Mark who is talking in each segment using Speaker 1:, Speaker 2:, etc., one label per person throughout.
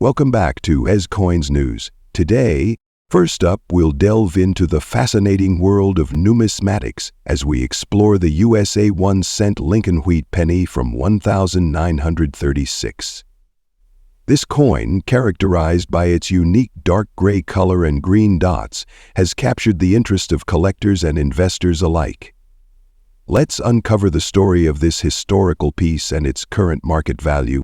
Speaker 1: Welcome back to Ez Coins News. Today, first up, we'll delve into the fascinating world of numismatics as we explore the USA 1-cent Lincoln Wheat penny from 1936. This coin, characterized by its unique dark gray color and green dots, has captured the interest of collectors and investors alike. Let's uncover the story of this historical piece and its current market value.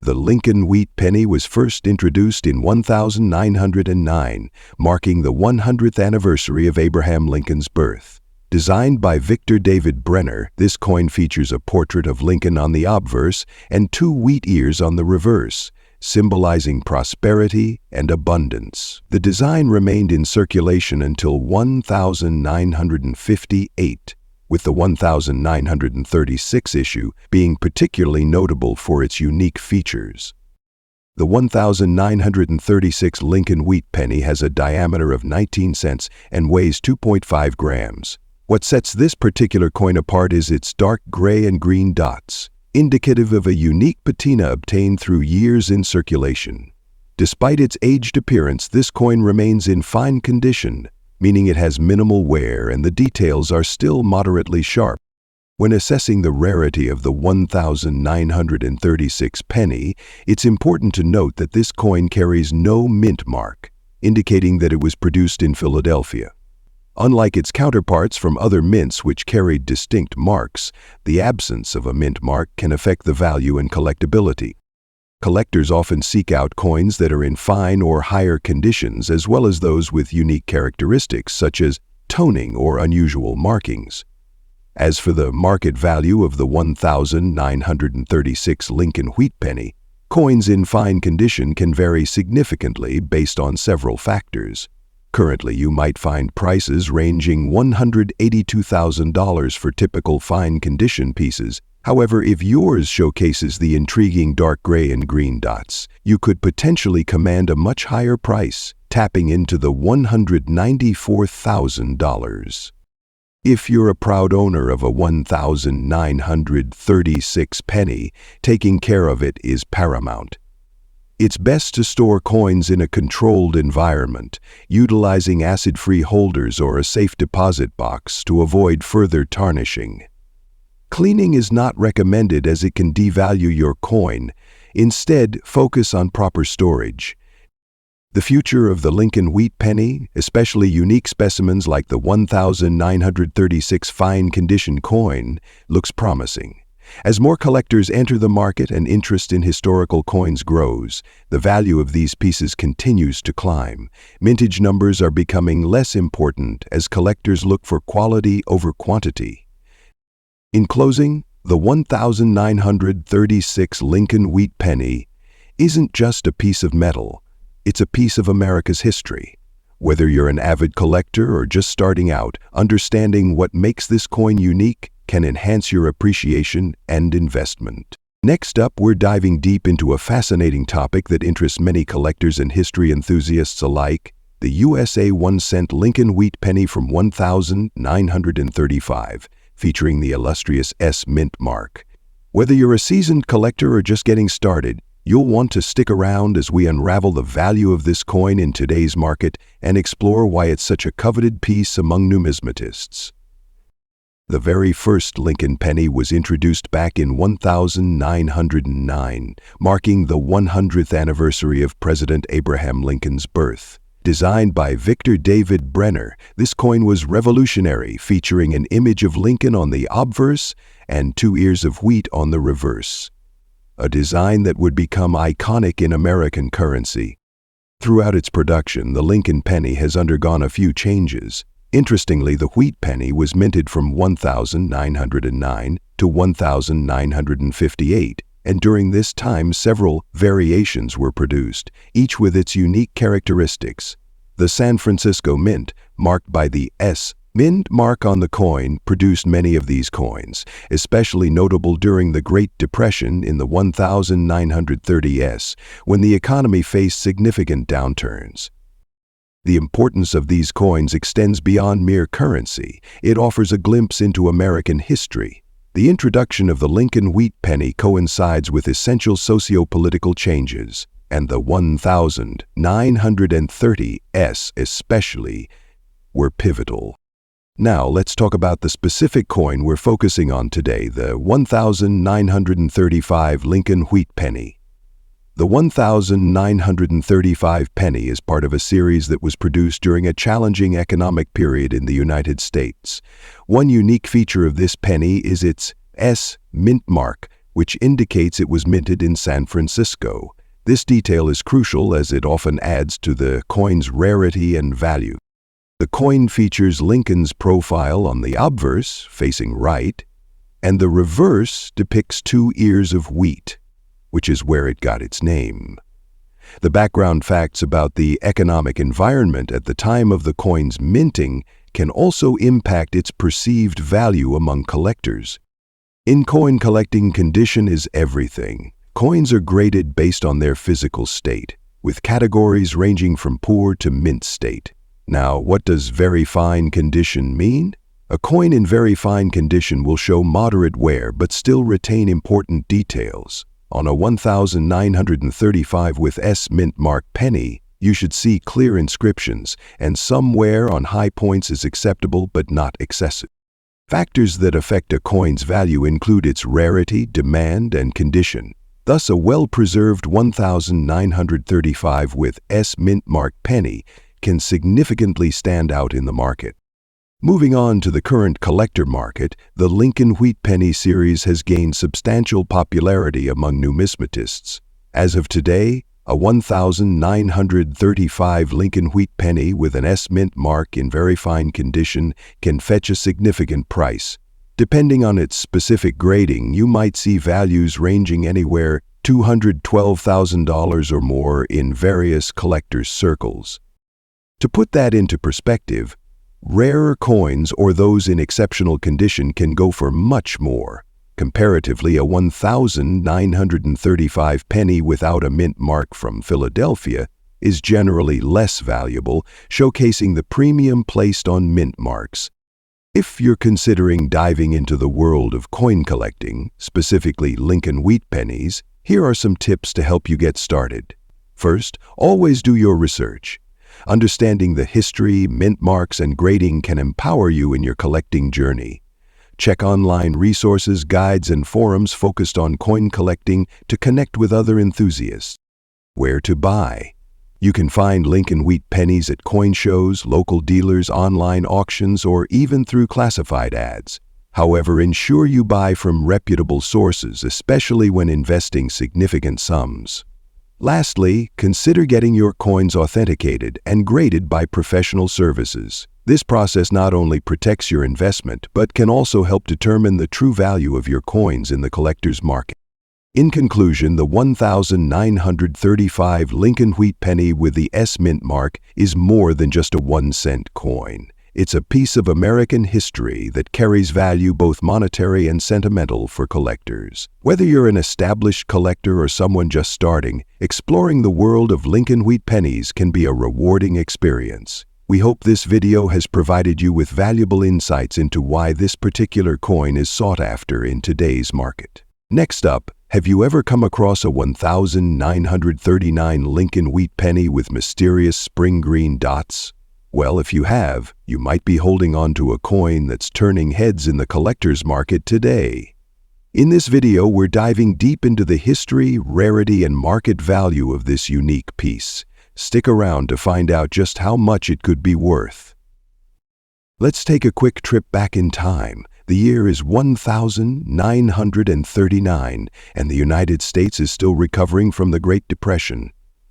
Speaker 1: The Lincoln Wheat penny was first introduced in 1909, marking the 100th anniversary of Abraham Lincoln's birth. Designed by Victor David Brenner, this coin features a portrait of Lincoln on the obverse and 2 wheat ears on the reverse, symbolizing prosperity and abundance. The design remained in circulation until 1958, with the 1936 issue being particularly notable for its unique features. The 1936 Lincoln Wheat penny has a diameter of 19 cents and weighs 2.5 grams. What sets this particular coin apart is its dark gray and green dots, indicative of a unique patina obtained through years in circulation. Despite its aged appearance, this coin remains in fine condition, meaning it has minimal wear and the details are still moderately sharp. When assessing the rarity of the 1936 penny, it's important to note that this coin carries no mint mark, indicating that it was produced in Philadelphia. Unlike its counterparts from other mints which carried distinct marks, the absence of a mint mark can affect the value and collectability. Collectors often seek out coins that are in fine or higher conditions, as well as those with unique characteristics such as toning or unusual markings. As for the market value of the 1936 Lincoln Wheat penny, coins in fine condition can vary significantly based on several factors. Currently, you might find prices ranging $182,000 for typical fine condition pieces. However, if yours showcases the intriguing dark gray and green dots, you could potentially command a much higher price, tapping into the $194,000. If you're a proud owner of a 1936 penny, taking care of it is paramount. It's best to store coins in a controlled environment, utilizing acid-free holders or a safe deposit box to avoid further tarnishing. Cleaning is not recommended as it can devalue your coin. Instead, focus on proper storage. The future of the Lincoln Wheat penny, especially unique specimens like the 1936 fine condition coin, looks promising. As more collectors enter the market and interest in historical coins grows, the value of these pieces continues to climb. Mintage numbers are becoming less important as collectors look for quality over quantity. In closing, the 1936 Lincoln Wheat penny isn't just a piece of metal, it's a piece of America's history. Whether you're an avid collector or just starting out, understanding what makes this coin unique can enhance your appreciation and investment. Next up, we're diving deep into a fascinating topic that interests many collectors and history enthusiasts alike, the USA 1-cent Lincoln Wheat penny from 1935. Featuring the illustrious S mint mark. Whether you're a seasoned collector or just getting started, you'll want to stick around as we unravel the value of this coin in today's market and explore why it's such a coveted piece among numismatists. The very first Lincoln penny was introduced back in 1909, marking the 100th anniversary of President Abraham Lincoln's birth. Designed by Victor David Brenner, this coin was revolutionary, featuring an image of Lincoln on the obverse and 2 ears of wheat on the reverse, a design that would become iconic in American currency. Throughout its production, the Lincoln penny has undergone a few changes. Interestingly, the wheat penny was minted from 1909 to 1958. And during this time several variations were produced, each with its unique characteristics. The San Francisco Mint, marked by the S mint mark on the coin, produced many of these coins, especially notable during the Great Depression in the 1930s, when the economy faced significant downturns. The importance of these coins extends beyond mere currency. It offers a glimpse into American history. The introduction of the Lincoln Wheat penny coincides with essential socio-political changes. and the 1930s especially, were pivotal. Now let's talk about the specific coin we're focusing on today, the 1935 Lincoln Wheat Penny. The 1935 penny is part of a series that was produced during a challenging economic period in the United States. One unique feature of this penny is its S mint mark, which indicates it was minted in San Francisco. This detail is crucial as it often adds to the coin's rarity and value. The coin features Lincoln's profile on the obverse, facing right, and the reverse depicts 2 ears of wheat, which is where it got its name. The background facts about the economic environment at the time of the coin's minting can also impact its perceived value among collectors. In coin collecting, condition is everything. Coins are graded based on their physical state, with categories ranging from poor to mint state. Now, what does very fine condition mean? A coin in very fine condition will show moderate wear but still retain important details. On a 1935 with S mint mark penny, you should see clear inscriptions, and some wear on high points is acceptable but not excessive. Factors that affect a coin's value include its rarity, demand, and condition. Thus, a well-preserved 1935 with S mint mark penny can significantly stand out in the market. Moving on to the current collector market, the Lincoln Wheat Penny series has gained substantial popularity among numismatists. As of today, a 1935 Lincoln Wheat Penny with an S mint mark in very fine condition can fetch a significant price. Depending on its specific grading, you might see values ranging anywhere $212,000 or more in various collectors' circles. To put that into perspective, rarer coins or those in exceptional condition can go for much more. Comparatively, a 1935 penny without a mint mark from Philadelphia is generally less valuable, showcasing the premium placed on mint marks. If you're considering diving into the world of coin collecting, specifically Lincoln Wheat pennies, here are some tips to help you get started. First, always do your research. Understanding the history, mint marks, and grading can empower you in your collecting journey. Check online resources, guides, and forums focused on coin collecting to connect with other enthusiasts. Where to buy? You can find Lincoln Wheat pennies at coin shows, local dealers, online auctions, or even through classified ads. However, ensure you buy from reputable sources, especially when investing significant sums. Lastly, consider getting your coins authenticated and graded by professional services. This process not only protects your investment, but can also help determine the true value of your coins in the collector's market. In conclusion, the 1935 Lincoln Wheat Penny with the S mint mark is more than just a 1-cent coin. It's a piece of American history that carries value both monetary and sentimental for collectors. Whether you're an established collector or someone just starting, exploring the world of Lincoln Wheat pennies can be a rewarding experience. We hope this video has provided you with valuable insights into why this particular coin is sought after in today's market. Next up, have you ever come across a 1939 Lincoln Wheat Penny with mysterious spring green dots? Well, if you have, you might be holding on to a coin that's turning heads in the collector's market today. In this video, we're diving deep into the history, rarity, and market value of this unique piece. Stick around to find out just how much it could be worth. Let's take a quick trip back in time. The year is 1939, and the United States is still recovering from the Great Depression.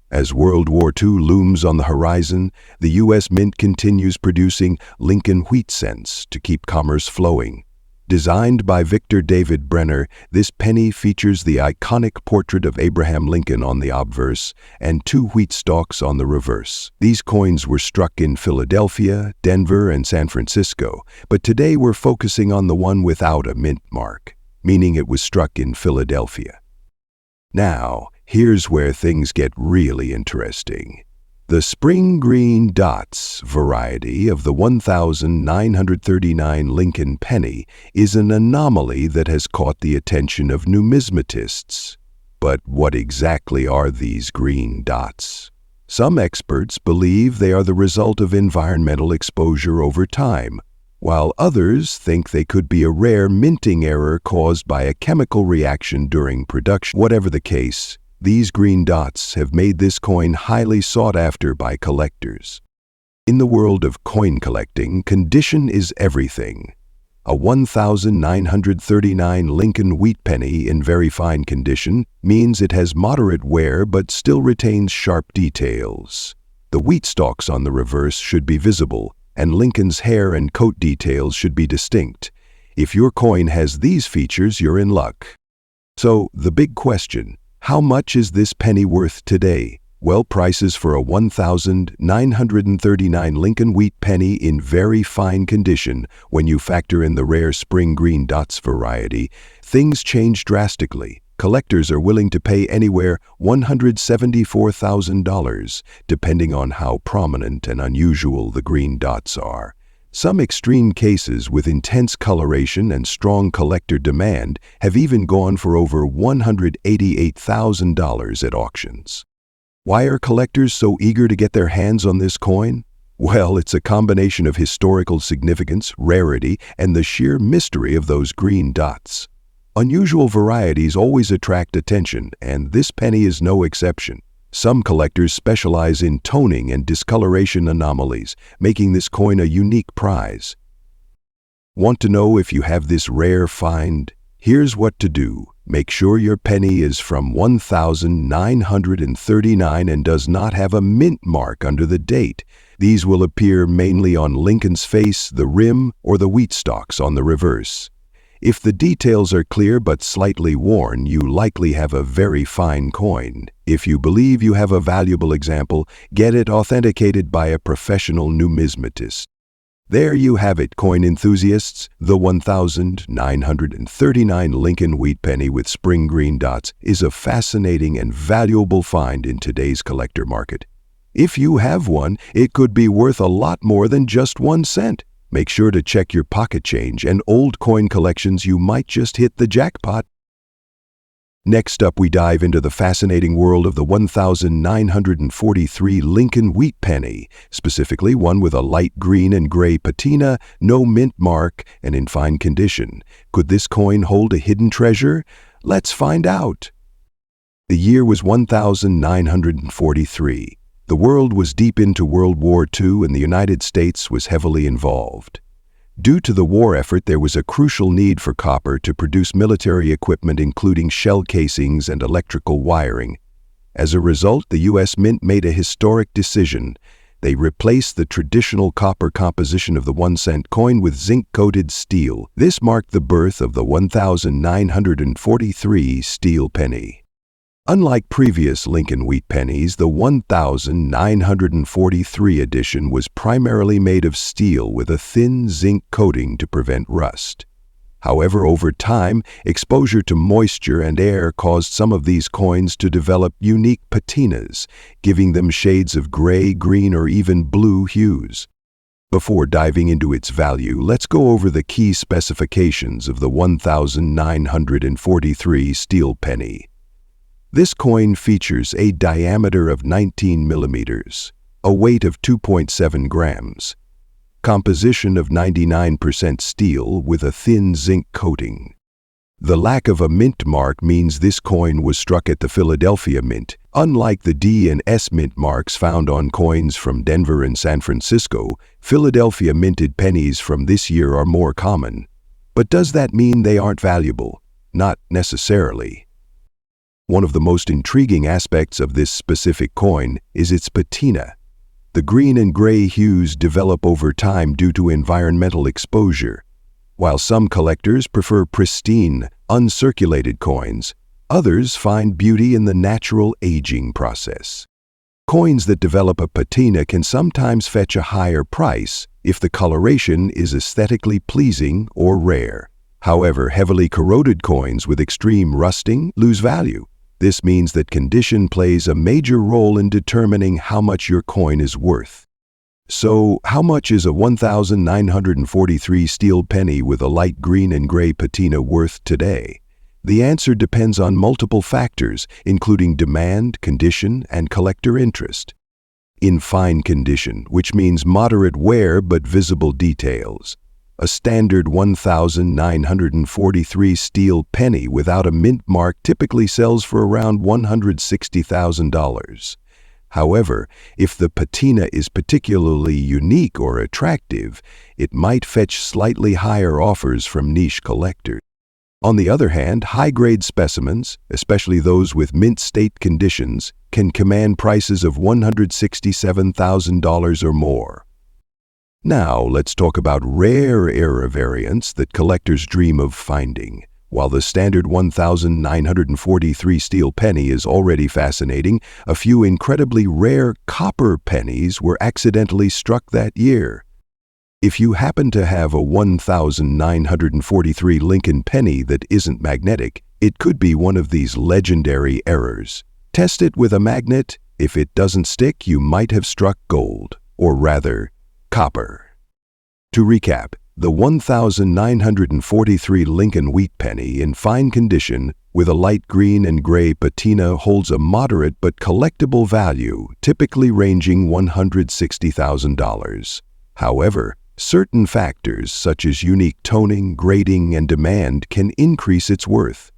Speaker 1: As World War II looms on the horizon, the U.S. Mint continues producing Lincoln Wheat cents to keep commerce flowing. Designed by Victor David Brenner, this penny features the iconic portrait of Abraham Lincoln on the obverse and 2 wheat stalks on the reverse. These coins were struck in Philadelphia, Denver, and San Francisco, but today we're focusing on the one without a mint mark, meaning it was struck in Philadelphia. Now, here's where things get really interesting. The spring green dots variety of the 1939 Lincoln penny is an anomaly that has caught the attention of numismatists. But what exactly are these green dots? Some experts believe they are the result of environmental exposure over time, while others think they could be a rare minting error caused by a chemical reaction during production. Whatever the case, these green dots have made this coin highly sought after by collectors. In the world of coin collecting, condition is everything. A 1939 Lincoln wheat penny in very fine condition means it has moderate wear but still retains sharp details. The wheat stalks on the reverse should be visible, and Lincoln's hair and coat details should be distinct. If your coin has these features, you're in luck. So, the big question, how much is this penny worth today? Well, prices for a 1939 Lincoln wheat penny in very fine condition, when you factor in the rare spring green dots variety, things change drastically. Collectors are willing to pay anywhere $174,000, depending on how prominent and unusual the green dots are. Some extreme cases with intense coloration and strong collector demand have even gone for over $188,000 at auctions. Why are collectors so eager to get their hands on this coin? Well, it's a combination of historical significance, rarity, and the sheer mystery of those green dots. Unusual varieties always attract attention, and this penny is no exception. Some collectors specialize in toning and discoloration anomalies, making this coin a unique prize. Want to know if you have this rare find? Here's what to do. Make sure your penny is from 1939 and does not have a mint mark under the date. These will appear mainly on Lincoln's face, the rim, or the wheat stalks on the reverse. If the details are clear but slightly worn, you likely have a very fine coin. If you believe you have a valuable example, get it authenticated by a professional numismatist. There you have it, coin enthusiasts. The 1939 Lincoln wheat penny with spring green dots is a fascinating and valuable find in today's collector market. If you have one, it could be worth a lot more than just 1 cent. Make sure to check your pocket change and old coin collections. You might just hit the jackpot. Next up, we dive into the fascinating world of the 1943 Lincoln wheat penny, specifically one with a light green and gray patina, no mint mark, and in fine condition. Could this coin hold a hidden treasure? Let's find out. The year was 1943. The world was deep into World War II, and the United States was heavily involved. Due to the war effort, there was a crucial need for copper to produce military equipment, including shell casings and electrical wiring. As a result, the U.S. Mint made a historic decision. They replaced the traditional copper composition of the 1-cent coin with zinc-coated steel. This marked the birth of the 1943 steel penny. Unlike previous Lincoln wheat pennies, the 1943 edition was primarily made of steel with a thin zinc coating to prevent rust. However, over time, exposure to moisture and air caused some of these coins to develop unique patinas, giving them shades of gray, green, or even blue hues. Before diving into its value, let's go over the key specifications of the 1943 steel penny. This coin features a diameter of 19 millimeters, a weight of 2.7 grams, composition of 99% steel with a thin zinc coating. The lack of a mint mark means this coin was struck at the Philadelphia Mint. Unlike the D and S mint marks found on coins from Denver and San Francisco, Philadelphia minted pennies from this year are more common. But does that mean they aren't valuable? Not necessarily. One of the most intriguing aspects of this specific coin is its patina. The green and gray hues develop over time due to environmental exposure. While some collectors prefer pristine, uncirculated coins, others find beauty in the natural aging process. Coins that develop a patina can sometimes fetch a higher price if the coloration is aesthetically pleasing or rare. However, heavily corroded coins with extreme rusting lose value. This means that condition plays a major role in determining how much your coin is worth. So, how much is a 1943 steel penny with a light green and gray patina worth today? The answer depends on multiple factors, including demand, condition, and collector interest. In fine condition, which means moderate wear but visible details. A standard 1943 steel penny without a mint mark typically sells for around $160,000. However, if the patina is particularly unique or attractive, it might fetch slightly higher offers from niche collectors. On the other hand, high-grade specimens, especially those with mint state conditions, can command prices of $167,000 or more. Now, let's talk about rare era variants that collectors dream of finding. While the standard 1943 steel penny is already fascinating, a few incredibly rare copper pennies were accidentally struck that year. If you happen to have a 1943 Lincoln penny that isn't magnetic, it could be one of these legendary errors. Test it with a magnet. If it doesn't stick, you might have struck gold, or rather, copper. To recap, the 1943 Lincoln wheat penny in fine condition with a light green and gray patina holds a moderate but collectible value, typically ranging $160,000. However, certain factors such as unique toning, grading, and demand can increase its worth.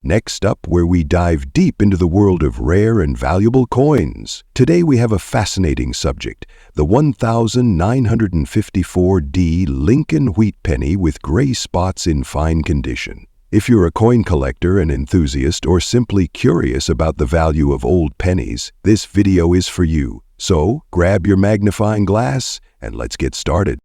Speaker 1: Next up, where we dive deep into the world of rare and valuable coins. Today we have a fascinating subject, the 1954D Lincoln wheat penny with gray spots in fine condition. If you're a coin collector, an enthusiast, or simply curious about the value of old pennies, this video is for you. So, grab your magnifying glass and let's get started.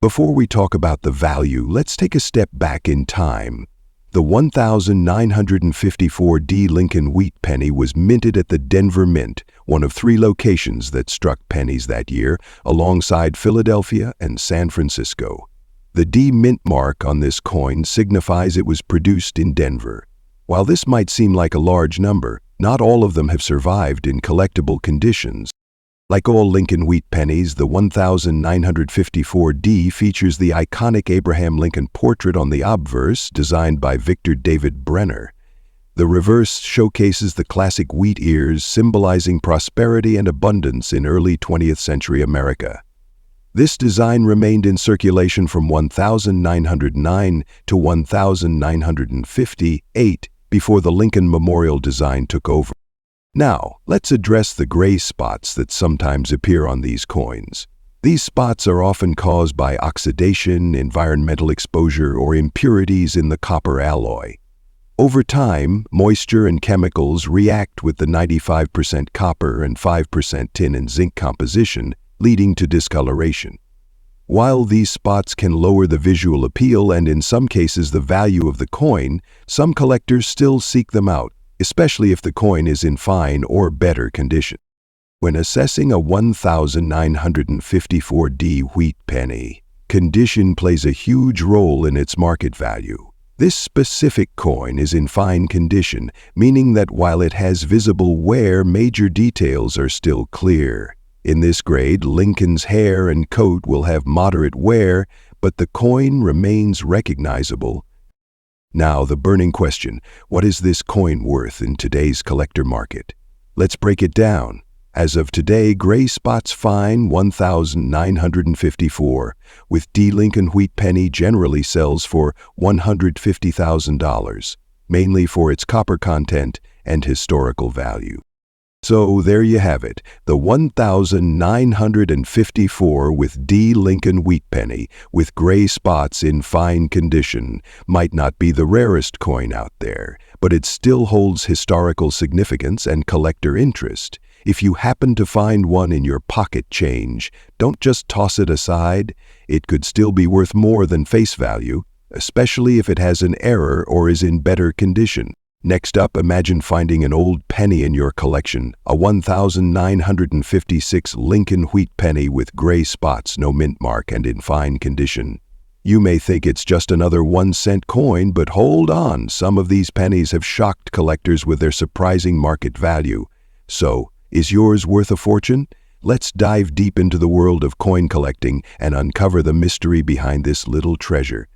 Speaker 1: Before we talk about the value, let's take a step back in time. The 1954D Lincoln wheat penny was minted at the Denver Mint, one of 3 locations that struck pennies that year, alongside Philadelphia and San Francisco. The D mint mark on this coin signifies it was produced in Denver. While this might seem like a large number, not all of them have survived in collectible conditions. Like all Lincoln wheat pennies, the 1954D features the iconic Abraham Lincoln portrait on the obverse, designed by Victor David Brenner. The reverse showcases the classic wheat ears, symbolizing prosperity and abundance in early 20th century America. This design remained in circulation from 1909 to 1958, before the Lincoln Memorial design took over. Now, let's address the gray spots that sometimes appear on these coins. These spots are often caused by oxidation, environmental exposure, or impurities in the copper alloy. Over time, moisture and chemicals react with the 95% copper and 5% tin and zinc composition, leading to discoloration. While these spots can lower the visual appeal and in some cases the value of the coin, some collectors still seek them out, especially if the coin is in fine or better condition. When assessing a 1954D wheat penny, condition plays a huge role in its market value. This specific coin is in fine condition, meaning that while it has visible wear, major details are still clear. In this grade, Lincoln's hair and coat will have moderate wear, but the coin remains recognizable. Now, the burning question, what is this coin worth in today's collector market? Let's break it down. As of today, gray spots fine 1954, with D Lincoln wheat penny generally sells for $150,000, mainly for its copper content and historical value. So there you have it, the 1954 with D Lincoln wheat penny with gray spots in fine condition might not be the rarest coin out there, but it still holds historical significance and collector interest. If you happen to find one in your pocket change, don't just toss it aside. It could still be worth more than face value, especially if it has an error or is in better condition. Next up, imagine finding an old penny in your collection, a 1956 Lincoln wheat penny with gray spots, no mint mark, and in fine condition. You may think it's just another 1-cent coin, but hold on, some of these pennies have shocked collectors with their surprising market value. So, is yours worth a fortune? Let's dive deep into the world of coin collecting and uncover the mystery behind this little treasure.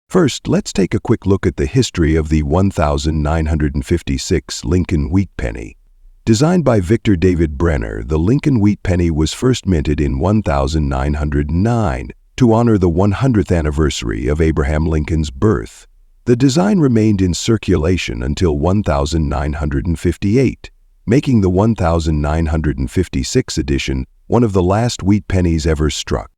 Speaker 1: First, let's take a quick look at the history of the 1956 Lincoln Wheat Penny. Designed by Victor David Brenner, the Lincoln Wheat Penny was first minted in 1909 to honor the 100th anniversary of Abraham Lincoln's birth. The design remained in circulation until 1958, making the 1956 edition one of the last wheat pennies ever struck.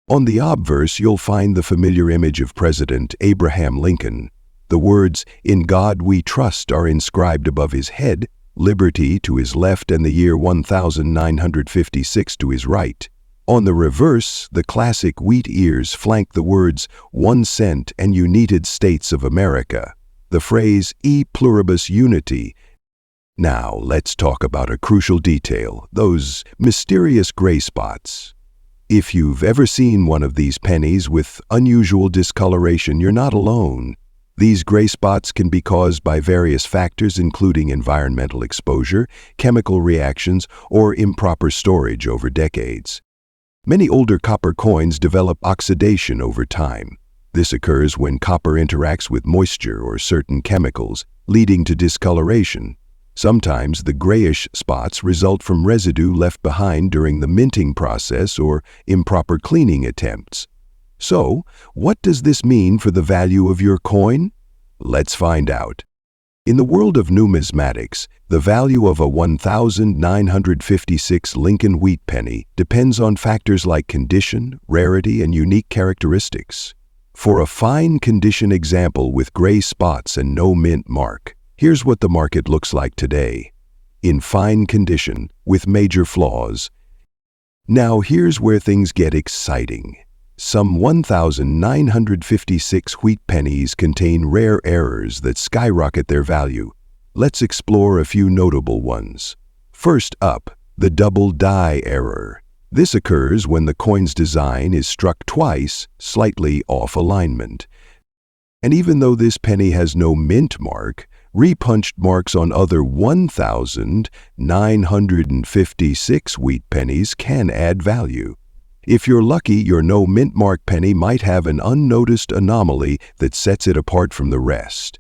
Speaker 1: On the obverse, you'll find the familiar image of President Abraham Lincoln. The words, "In God We Trust," are inscribed above his head, liberty to his left and the year 1956 to his right. On the reverse, the classic wheat ears flank the words 1 cent and United States of America. The phrase E pluribus unity. Now, let's talk about a crucial detail, those mysterious gray spots. If you've ever seen one of these pennies with unusual discoloration, you're not alone. These gray spots can be caused by various factors including environmental exposure, chemical reactions, or improper storage over decades. Many older copper coins develop oxidation over time. This occurs when copper interacts with moisture or certain chemicals, leading to discoloration. Sometimes the grayish spots result from residue left behind during the minting process or improper cleaning attempts. So, what does this mean for the value of your coin? Let's find out. In the world of numismatics, the value of a 1956 Lincoln Wheat Penny depends on factors like condition, rarity, and unique characteristics. For a fine condition example with gray spots and no mint mark, here's what the market looks like today. In fine condition, with major flaws. Now here's where things get exciting. Some 1956 wheat pennies contain rare errors that skyrocket their value. Let's explore a few notable ones. First up, the double die error. This occurs when the coin's design is struck twice, slightly off alignment. And even though this penny has no mint mark, repunched marks on other 1956 wheat pennies can add value. If you're lucky, your no mint mark penny might have an unnoticed anomaly that sets it apart from the rest.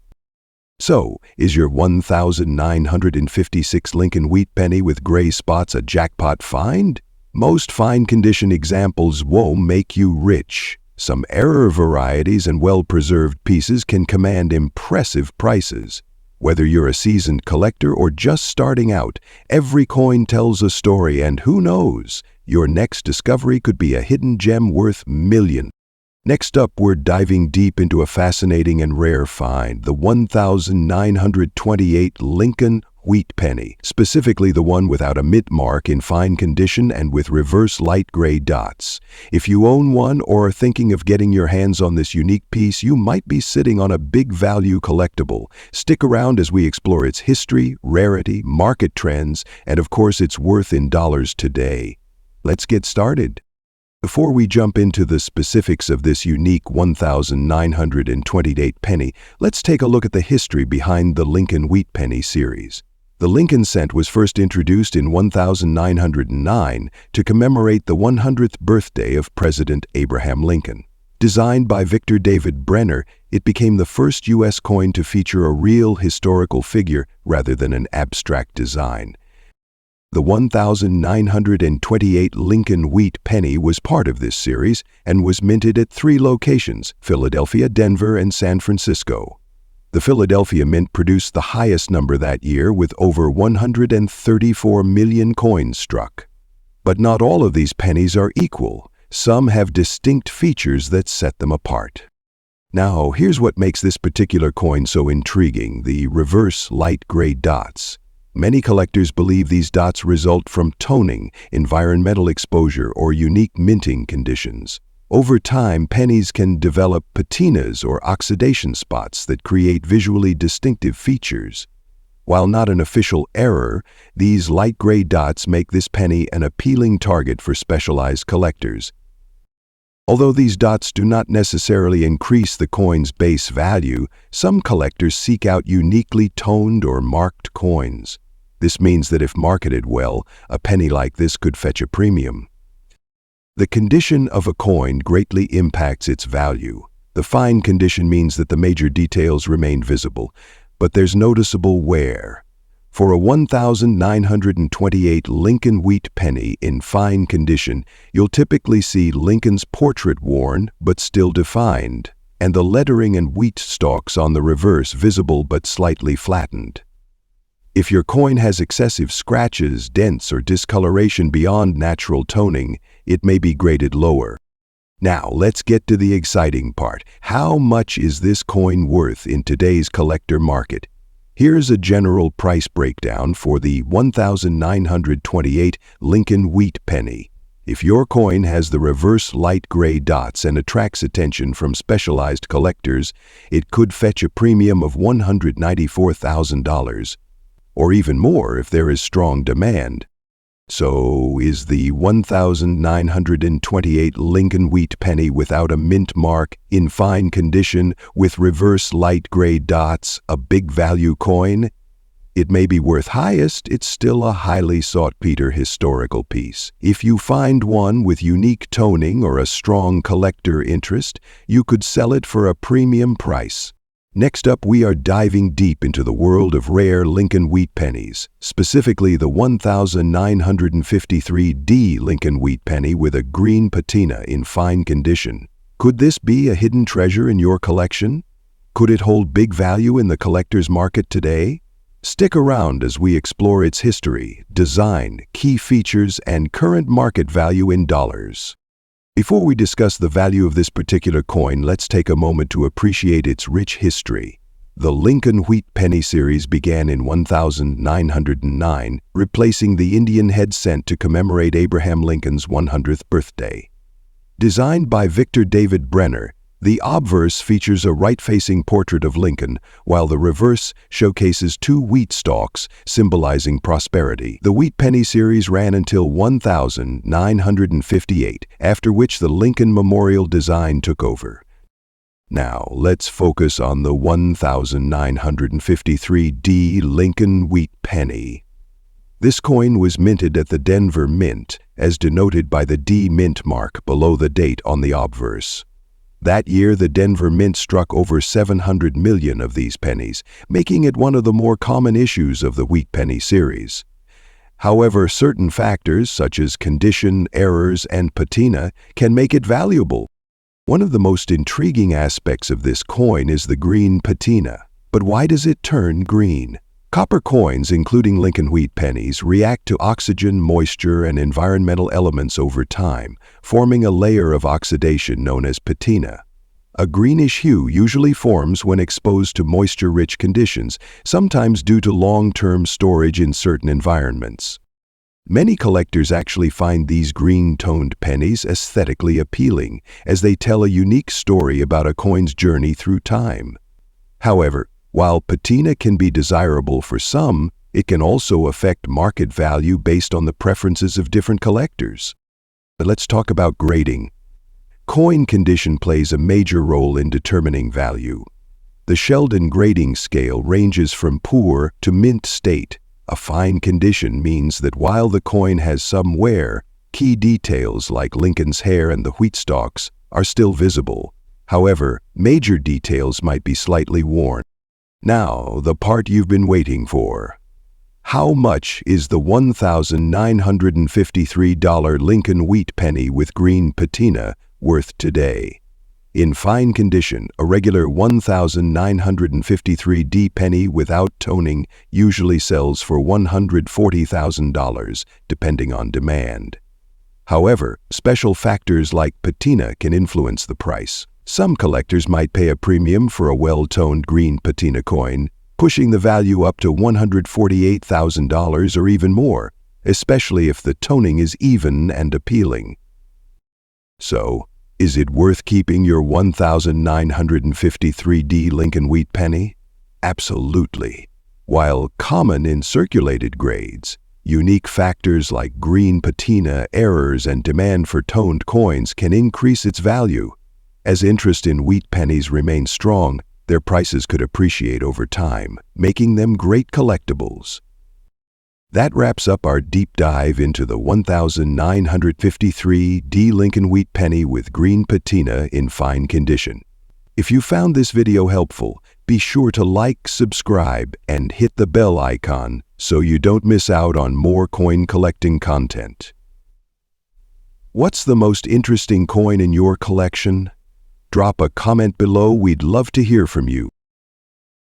Speaker 1: So, is your 1956 Lincoln Wheat Penny with gray spots a jackpot find? Most fine condition examples won't make you rich. Some error varieties and well-preserved pieces can command impressive prices. Whether you're a seasoned collector or just starting out, every coin tells a story, and who knows, your next discovery could be a hidden gem worth millions. Next up, we're diving deep into a fascinating and rare find, the 1928 Lincoln Wheat Penny, specifically the one without a mint mark, in fine condition and with reverse light gray dots. If you own one or are thinking of getting your hands on this unique piece, you might be sitting on a big value collectible. Stick around as we explore its history, rarity, market trends, and of course its worth in dollars today. Let's get started. Before we jump into the specifics of this unique 1928 penny, let's take a look at the history behind the Lincoln Wheat Penny series. The Lincoln cent was first introduced in 1909 to commemorate the 100th birthday of President Abraham Lincoln. Designed by Victor David Brenner, it became the first U.S. coin to feature a real historical figure rather than an abstract design. The 1928 Lincoln Wheat Penny was part of this series and was minted at 3 locations: Philadelphia, Denver, and San Francisco. The Philadelphia Mint produced the highest number that year with over 134 million coins struck. But not all of these pennies are equal. Some have distinct features that set them apart. Now, here's what makes this particular coin so intriguing: the reverse light gray dots. Many collectors believe these dots result from toning, environmental exposure, or unique minting conditions. Over time, pennies can develop patinas or oxidation spots that create visually distinctive features. While not an official error, these light gray dots make this penny an appealing target for specialized collectors. Although these dots do not necessarily increase the coin's base value, some collectors seek out uniquely toned or marked coins. This means that if marketed well, a penny like this could fetch a premium. The condition of a coin greatly impacts its value. The fine condition means that the major details remain visible, but there's noticeable wear. For a 1928 Lincoln wheat penny in fine condition, you'll typically see Lincoln's portrait worn but still defined, and the lettering and wheat stalks on the reverse visible but slightly flattened. If your coin has excessive scratches, dents, or discoloration beyond natural toning, it may be graded lower. Now, let's get to the exciting part. How much is this coin worth in today's collector market? Here's a general price breakdown for the 1928 Lincoln wheat penny. If your coin has the reverse light gray dots and attracts attention from specialized collectors, it could fetch a premium of $194,000, or even more if there is strong demand. So, is the 1928 Lincoln wheat penny without a mint mark, in fine condition, with reverse light gray dots, a big value coin? It may be worth highest, it's still a highly sought-after historical piece. If you find one with unique toning or a strong collector interest, you could sell it for a premium price. Next up, we are diving deep into the world of rare Lincoln wheat pennies, specifically the 1953D Lincoln wheat penny with a green patina in fine condition. Could this be a hidden treasure in your collection? Could it hold big value in the collector's market today? Stick around as we explore its history, design, key features, and current market value in dollars. Before we discuss the value of this particular coin, let's take a moment to appreciate its rich history. The Lincoln wheat penny series began in 1909, replacing the Indian head cent to commemorate Abraham Lincoln's 100th birthday. Designed by Victor David Brenner, the obverse features a right-facing portrait of Lincoln, while the reverse showcases two wheat stalks symbolizing prosperity. The wheat penny series ran until 1958, after which the Lincoln Memorial design took over. Now, let's focus on the 1953D Lincoln wheat penny. This coin was minted at the Denver Mint, as denoted by the D Mint mark below the date on the obverse. That year, the Denver Mint struck over 700 million of these pennies, making it one of the more common issues of the wheat penny series. However, certain factors such as condition, errors, and patina can make it valuable. One of the most intriguing aspects of this coin is the green patina. But why does it turn green? Copper coins, including Lincoln wheat pennies, react to oxygen, moisture, and environmental elements over time, forming a layer of oxidation known as patina. A greenish hue usually forms when exposed to moisture-rich conditions, sometimes due to long-term storage in certain environments. Many collectors actually find these green-toned pennies aesthetically appealing, as they tell a unique story about a coin's journey through time. However, while patina can be desirable for some, it can also affect market value based on the preferences of different collectors. But let's talk about grading. Coin condition plays a major role in determining value. The Sheldon grading scale ranges from poor to mint state. A fine condition means that while the coin has some wear, key details like Lincoln's hair and the wheat stalks are still visible. However, major details might be slightly worn. Now, the part you've been waiting for. How much is the $1,953 Lincoln wheat penny with green patina worth today? In fine condition, a regular 1953D penny without toning usually sells for $140,000, depending on demand. However, special factors like patina can influence the price. Some collectors might pay a premium for a well-toned green patina coin, pushing the value up to $148,000 or even more, especially if the toning is even and appealing. So, is it worth keeping your 1953D Lincoln wheat penny? Absolutely. While common in circulated grades, unique factors like green patina, errors, and demand for toned coins can increase its value. As interest in wheat pennies remains strong, their prices could appreciate over time, making them great collectibles. That wraps up our deep dive into the 1953D Lincoln wheat penny with green patina in fine condition. If you found this video helpful, be sure to like, subscribe, and hit the bell icon so you don't miss out on more coin collecting content. What's the most interesting coin in your collection? Drop a comment below, we'd love to hear from you.